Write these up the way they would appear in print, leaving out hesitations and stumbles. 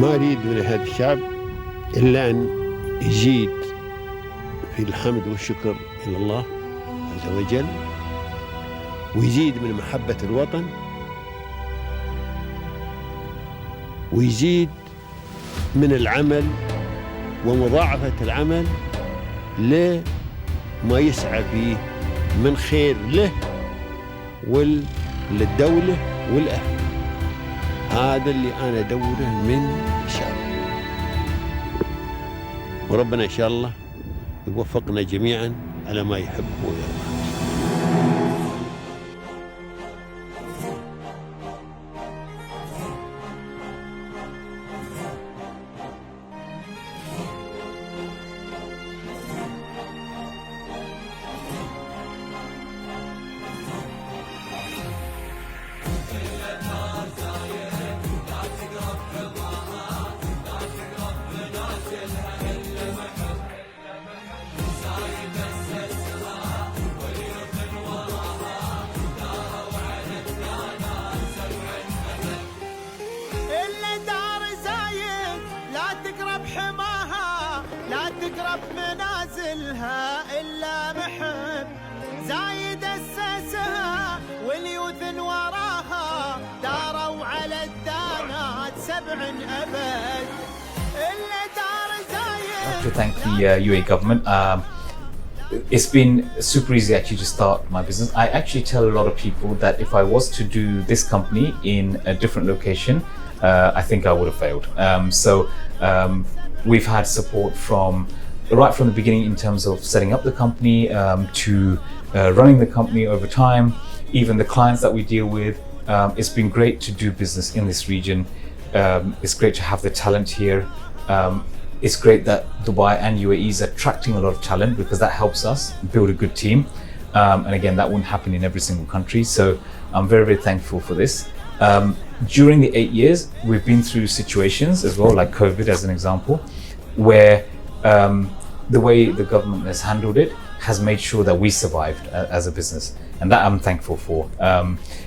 ما أريد من هذا الشعب إلا أن يزيد في الحمد والشكر إلى الله عز وجل، ويزيد من محبة الوطن، ويزيد من العمل ومضاعفة العمل لما يسعى فيه من خير له وللدولة والأهل. هذا اللي أنا أدوره من الشعب، وربنا إن شاء الله يوفقنا جميعا على ما يحب ويرضى. منازلها إلا محب زايد أسسها واليوث وراها داروا على الدانات 7 أبد إلا دار زايد. To thank the UAE government. It's been super easy actually to start my business. I actually tell a lot of people that if I was to do this company in a different location, I think I would have failed. We've had support from right from the beginning in terms of setting up the company to running the company over time, even the clients that we deal with. It's been great to do business in this region. It's great to have the talent here. It's great that Dubai and UAE is attracting a lot of talent because that helps us build a good team. And again, that wouldn't happen in every single country. So I'm very, very thankful for this. During the 8 years, we've been through situations as well, like COVID as an example, where the way the government has handled it has made sure that we survived as a business, and that I'm thankful for.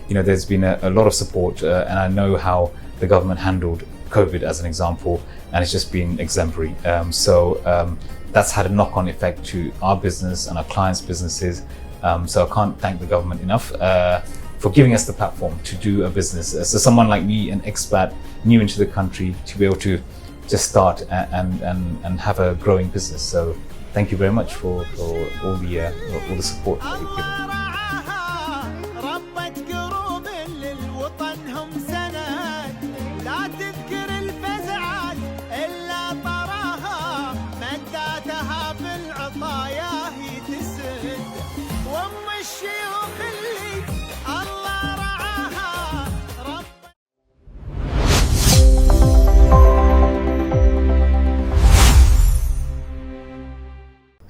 There's been a lot of support, and I know how the government handled COVID as an example, and it's just been exemplary. That's had a knock-on effect to our business and our clients' businesses. So I can't thank the government enough for giving us the platform to do a business. So someone like me, an expat new into the country, to be able to just start and have a growing business. So thank you very much for all the support that you've given.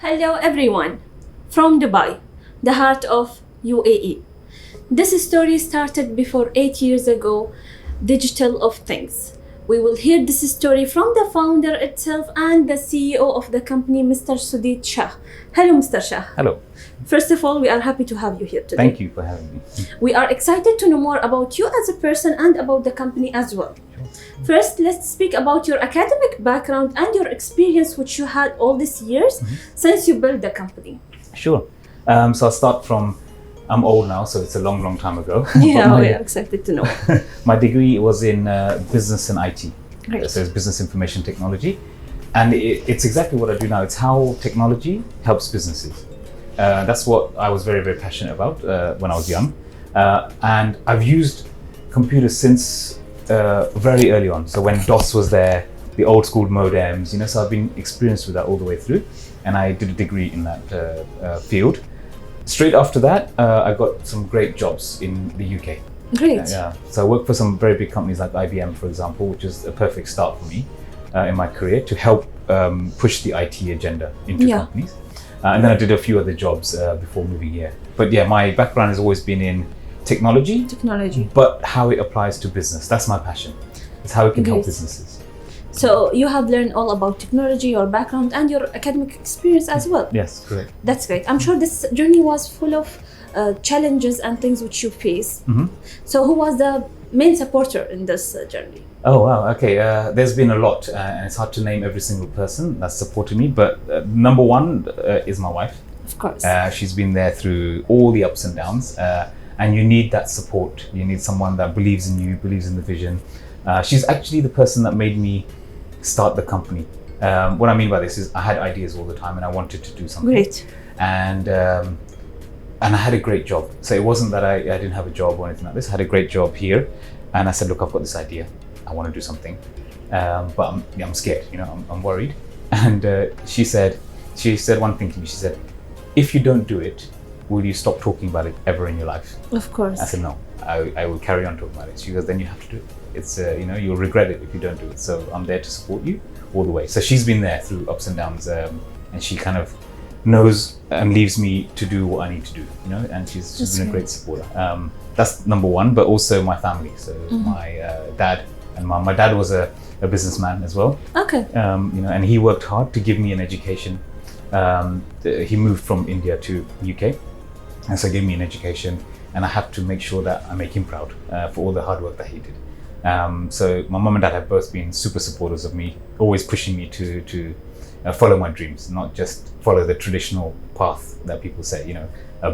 Hello everyone, from Dubai, the heart of UAE. This story started before 8 years ago, digital of things. We will hear this story from the founder itself and the CEO of the company, Mr. Sudipt Shah. Hello, Mr. Shah. Hello. First of all, we are happy to have you here today. Thank you for having me. We are excited to know more about you as a person and about the company as well. First, let's speak about your academic background and your experience which you had all these years since you built the company. Sure. So I'll start from, I'm old now, so it's a long, long time ago. Yeah, we are excited to know. My degree was in business and IT. Right. So it's business information technology. And it's exactly what I do now. It's how technology helps businesses. That's what I was very, very passionate about when I was young. And I've used computers since very early on. So when DOS was there, the old school modems, so I've been experienced with that all the way through. And I did a degree in that field. Straight after that, I got some great jobs in the UK. Great. Yeah. So I worked for some very big companies like IBM, for example, which was a perfect start for me in my career to help push the IT agenda into companies. And then I did a few other jobs before moving here. But yeah, my background has always been in technology, but how it applies to business. That's my passion. It's how it can help businesses. So you have learned all about technology, your background, and your academic experience as well. Yes, correct. That's great. I'm sure this journey was full of challenges and things which you face. So who was the main supporter in this journey? Oh wow, okay. There's been a lot, and it's hard to name every single person that's supported me. But number one is my wife. Of course. She's been there through all the ups and downs, and you need that support. You need someone that believes in you, believes in the vision. She's actually the person that made me start the company. What I mean by this is I had ideas all the time, and I wanted to do something. Great. And I had a great job. So it wasn't that I didn't have a job or anything like this. I had a great job here, and I said, look, I've got this idea. I want to do something, but I'm scared. I'm worried. And she said one thing to me. She said, if you don't do it, will you stop talking about it ever in your life? Of course. I said, no, I will carry on talking about it. She goes, then you have to do it. It's you'll regret it if you don't do it. So I'm there to support you all the way. So she's been there through ups and downs, and she kind of knows and leaves me to do what I need to do. And she's been a great supporter. That's number one, but also my family. So my dad and mom. My dad was a businessman as well. Okay. And he worked hard to give me an education. He moved from India to UK, and so gave me an education, and I have to make sure that I make him proud for all the hard work that he did. So my mom and dad have both been super supporters of me, always pushing me to follow my dreams, not just follow the traditional path that people say,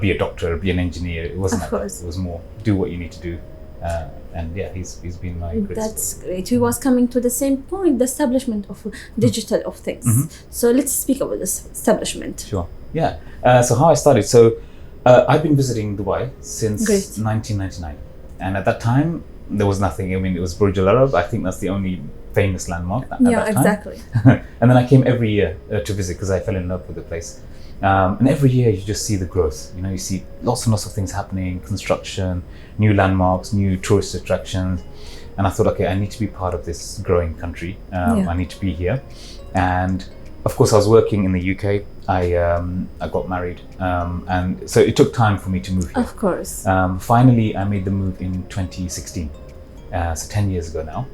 be a doctor, be an engineer. It wasn't Of like course. that. It was more do what you need to do. And yeah, he's been my great That's great. We was coming to the same point, the establishment of digital of things. So let's speak about this establishment. Sure. Yeah. So how I started. So I've been visiting Dubai since Great. 1999, and at that time there was nothing. I mean, it was Burj Al Arab. I think that's the only famous landmark at Yeah, that time. exactly. And then I came every year to visit because I fell in love with the place. And every year you just see the growth. You see lots and lots of things happening: construction, new landmarks, new tourist attractions. And I thought, okay, I need to be part of this growing country. I need to be here. And of course, I was working in the UK. I got married, and so it took time for me to move here. Of course. Finally, I made the move in 2016, so 10 years ago now.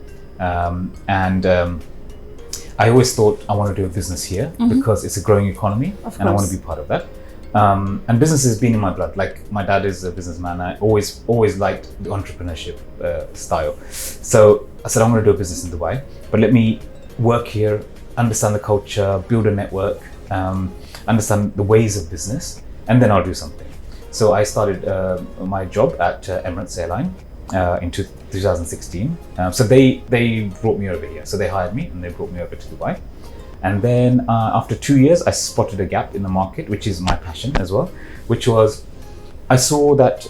I always thought I want to do a business here because it's a growing economy, and I want to be part of that. And business has been in my blood. Like my dad is a businessman. I always liked the entrepreneurship style. So I said, I'm going to do a business in Dubai, but let me work here, understand the culture, build a network, understand the ways of business, and then I'll do something. So I started my job at Emirates Airline in 2016. So they brought me over here. So they hired me and they brought me over to Dubai. And then after 2 years, I spotted a gap in the market, which is my passion as well, which was I saw that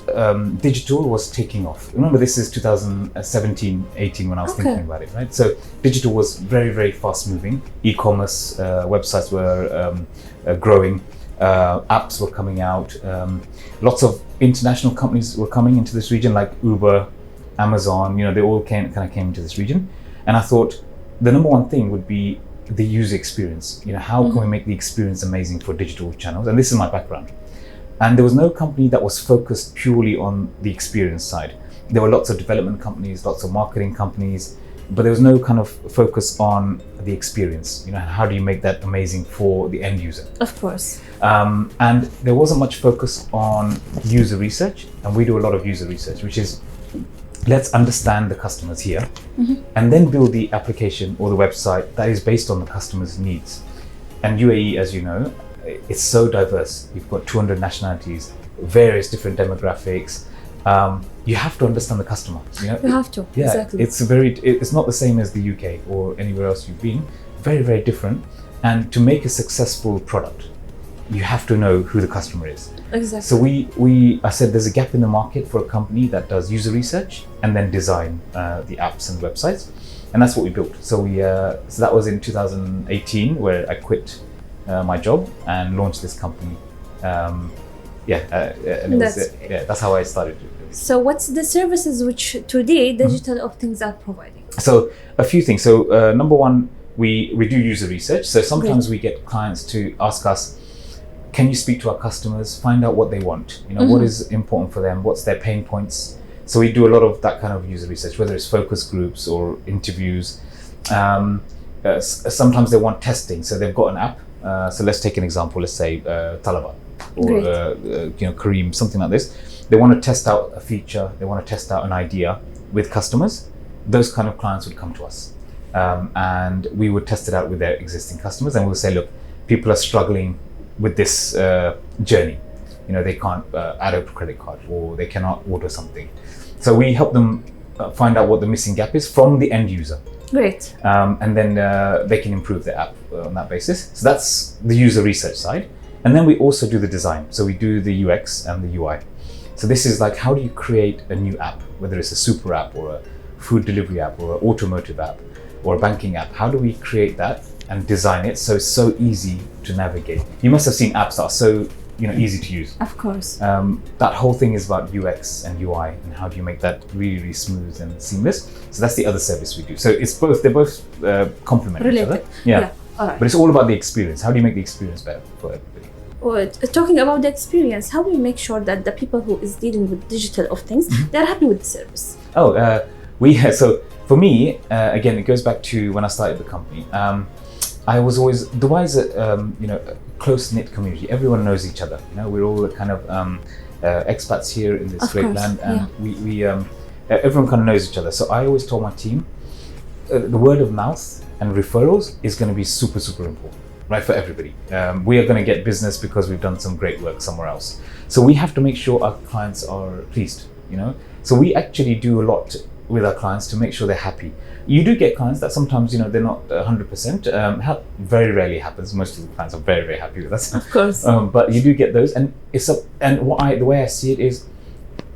digital was taking off. Remember, this is 2017, 18 when I was thinking about it, right? So digital was very, very fast moving. E-commerce websites were growing. Apps were coming out. Lots of international companies were coming into this region, like Uber, Amazon. They all came into this region. And I thought the number one thing would be the user experience. How can we make the experience amazing for digital channels? And this is my background. And there was no company that was focused purely on the experience side. There were lots of development companies, lots of marketing companies, but there was no kind of focus on the experience. How do you make that amazing for the end user? Of course. And there wasn't much focus on user research, and we do a lot of user research, which is let's understand the customers here and then build the application or the website that is based on the customer's needs. And UAE, as you know, it's so diverse. You've got 200 nationalities, various different demographics. You have to understand the customer. You have to. Yeah, exactly. It's not the same as the UK or anywhere else you've been. Very, very different. And to make a successful product, you have to know who the customer is. Exactly. So I said there's a gap in the market for a company that does user research and then design the apps and websites, and that's what we built. So so that was in 2018 where I quit my job and launched this company. And that's how I started. So what's the services which today Digital of Things are providing? So a few things. So number one, we do user research. So sometimes we get clients to ask us, can you speak to our customers, find out what they want? What is important for them? What's their pain points? So we do a lot of that kind of user research, whether it's focus groups or interviews. Sometimes they want testing. So they've got an app. So let's take an example. Let's say Talaba or Kareem, something like this. They want to test out a feature. They want to test out an idea. with customers, those kind of clients would come to us. And we would test it out with their existing customers, and we'll say, look, people are struggling with this journey. They can't add a credit card, or they cannot order something. So we help them find out what the missing gap is from the end user. Great. And then they can improve the app on that basis. So that's the user research side. And then we also do the design. So we do the UX and the UI. So this is like, how do you create a new app, whether it's a super app or a food delivery app or an automotive app or a banking app? How do we create that and design it so it's so easy to navigate? You must have seen apps that are so easy to use. Of course. That whole thing is about UX and UI, and how do you make that really, really smooth and seamless. So that's the other service we do. So it's both, they're both complement each other. Yeah. All right. But it's all about the experience. How do you make the experience better for everybody? Talking about the experience, how do you make sure that the people who is dealing with digital of things, they're happy with the service? So for me, again, it goes back to when I started the company. I was always, Dubai is a close-knit community. Everyone knows each other. We're all kind of expats here in this great land, and we everyone kind of knows each other. So I always told my team, the word of mouth and referrals is going to be super, super important, right, for everybody. We are going to get business because we've done some great work somewhere else. So we have to make sure our clients are pleased. So we actually do a lot with our clients to make sure they're happy. You do get clients that sometimes, they're not 100%. Very rarely happens. Most of the clients are very, very happy with us. Of course. But you do get those, and the way I see it is,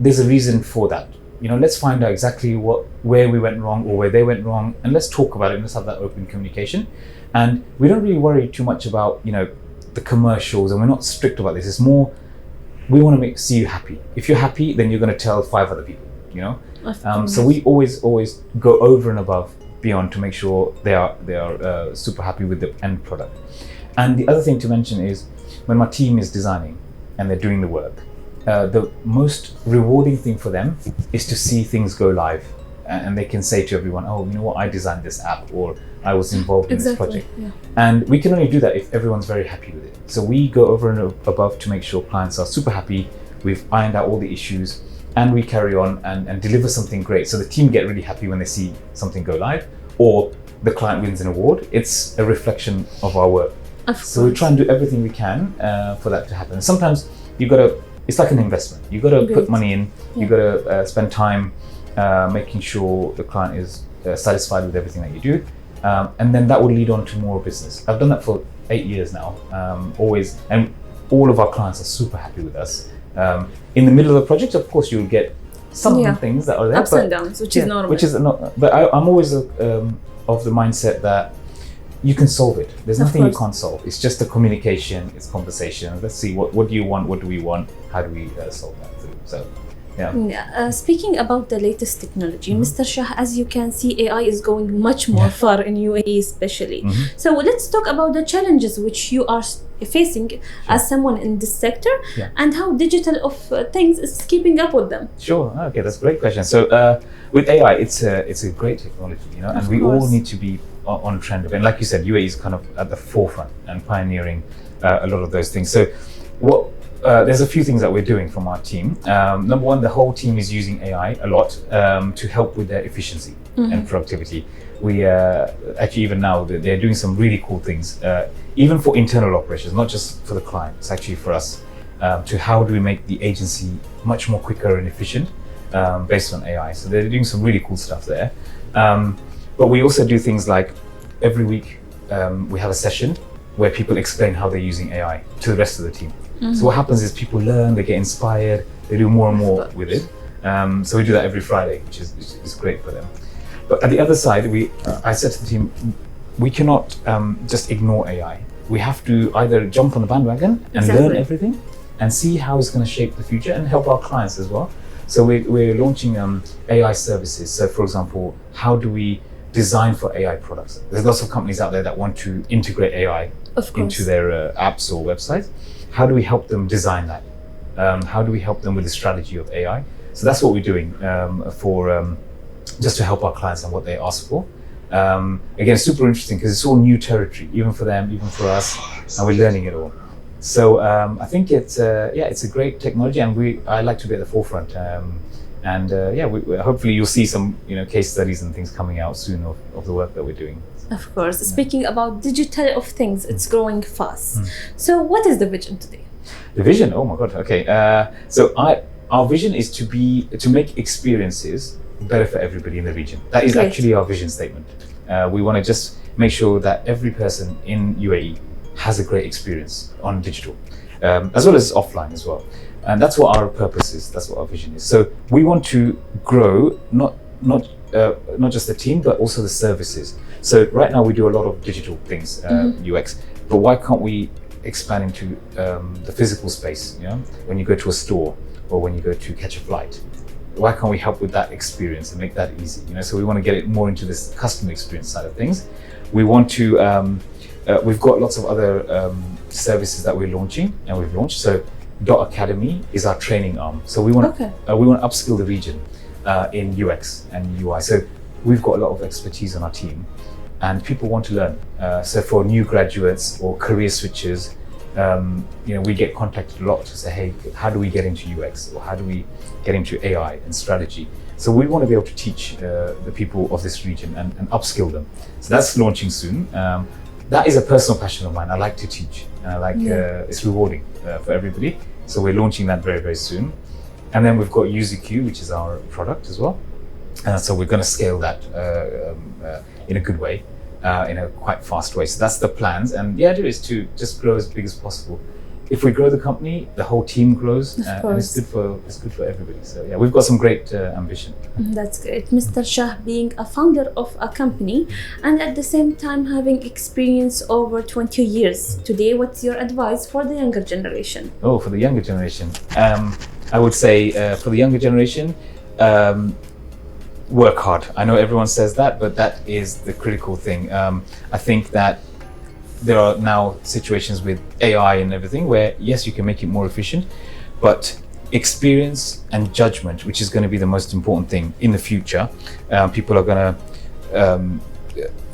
there's a reason for that. Let's find out exactly where we went wrong or where they went wrong, and let's talk about it. And let's have that open communication. And we don't really worry too much about the commercials, and we're not strict about this. It's more, we want to see you happy. If you're happy, then you're going to tell 5 other people. So we always go over and above, beyond, to make sure they are super happy with the end product. And the other thing to mention is, when my team is designing and they're doing the work, the most rewarding thing for them is to see things go live, and they can say to everyone, oh, you know what, I designed this app, or I was involved in this project. Yeah. And we can only do that if everyone's very happy with it. So we go over and above to make sure clients are super happy. We've ironed out all the issues, and we carry on and deliver something great. So the team get really happy when they see something go live, or the client wins an award. It's a reflection of our work. So we try and do everything we can for that to happen. Sometimes it's like an investment. You got to put money in. You got to spend time making sure the client is satisfied with everything that you do. And then that will lead on to more business. I've done that for 8 years now, always. And all of our clients are super happy with us. In the middle of the project, of course, you'll get some things that are there, ups and downs, which is normal. But I'm always of the mindset that you can solve it. There's nothing you can't solve. It's just a communication, it's conversation. Let's see, what do you want? What do we want? How do we solve that? So, yeah. Speaking about the latest technology, Mr. Shah, as you can see, AI is going much more far in UAE especially. So let's talk about the challenges which you are facing as someone in this sector, and how digital of things is keeping up with them. Sure. Okay, that's a great question. So with AI, it's a great technology, and we all need to be on trend. And like you said, UAE is kind of at the forefront and pioneering a lot of those things. So there's a few things that we're doing from our team. Number one, the whole team is using AI a lot to help with their efficiency and productivity. We actually, even now, they're doing some really cool things, even for internal operations, not just for the client. It's actually for us, to how do we make the agency much more quicker and efficient based on AI. So they're doing some really cool stuff there. But we also do things like, every week we have a session where people explain how they're using AI to the rest of the team. So what happens is, people learn, they get inspired, they do more and more with it. So we do that every Friday, which is great for them. But at the other side, I said to the team, we cannot just ignore AI. We have to either jump on the bandwagon and learn everything and see how it's going to shape the future and help our clients as well. So we're launching AI services. So for example, how do we design for AI products? There's lots of companies out there that want to integrate AI into their apps or websites. How do we help them design that? How do we help them with the strategy of AI? So that's what we're doing for just to help our clients and what they ask for. Again, super interesting because it's all new territory, even for them, even for us, and we're learning it all. So I think it's a great technology, and I like to be at the forefront. And hopefully you'll see some case studies and things coming out soon of the work that we're doing. Of course. Speaking about digital of things, it's growing fast. So what is the vision today? The vision? Oh my God. Okay. Our vision is to make experiences better for everybody in the region. That is Great. actually our vision statement. We want to just make sure that every person in UAE has a great experience on digital, as well as offline as well. And that's what our purpose is. That's what our vision is. So we want to grow not just the team, but also the services. So right now we do a lot of digital things, UX, but why can't we expand into the physical space? When you go to a store or when you go to catch a flight, why can't we help with that experience and make that easy? So we want to get it more into this customer experience side of things. We want to, we've got lots of other services that we're launching and we've launched. So Dot Academy is our training arm. So we want to upskill the region in UX and UI. So we've got a lot of expertise on our team and people want to learn. So for new graduates or career switchers, we get contacted a lot to say, hey, how do we get into UX or how do we get into AI and strategy? So we want to be able to teach the people of this region and upskill them. So that's launching soon. That is a personal passion of mine. I like to teach and I like, it's rewarding for everybody. So we're launching that very, very soon. And then we've got UZQ, which is our product as well. So we're going to scale that in a good way, in a quite fast way. So that's the plans. And the idea is to just grow as big as possible. If we grow the company, the whole team grows, and it's good for everybody. So yeah, we've got some great ambition. That's great. Mr. Shah, being a founder of a company and at the same time having experience over 20 years, today what's your advice for the younger generation? Oh, for the younger generation, I would say for the younger generation, work hard. I know everyone says that, but that is the critical thing. I think that there are now situations with AI and everything where, yes, you can make it more efficient, but experience and judgment, which is going to be the most important thing in the future. People are going to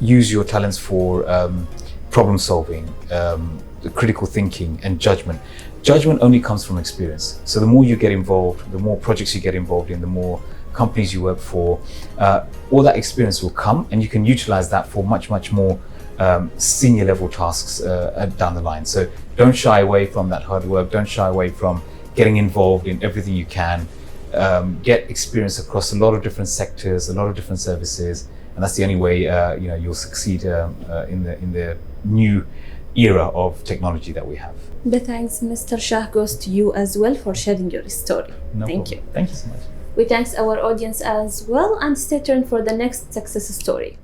use your talents for problem solving, critical thinking and judgment. Judgment only comes from experience. So the more you get involved, the more projects you get involved in, the more companies you work for, all that experience will come and you can utilize that for much, much more senior level tasks down the line. So don't shy away from that hard work. Don't shy away from getting involved in everything you can. Get experience across a lot of different sectors, a lot of different services, and that's the only way you'll succeed in the new era of technology that we have. The thanks, Mr. Shah, goes to you as well for sharing your story. Thank you. Thank you so much. We thanks our audience as well and stay tuned for the next success story.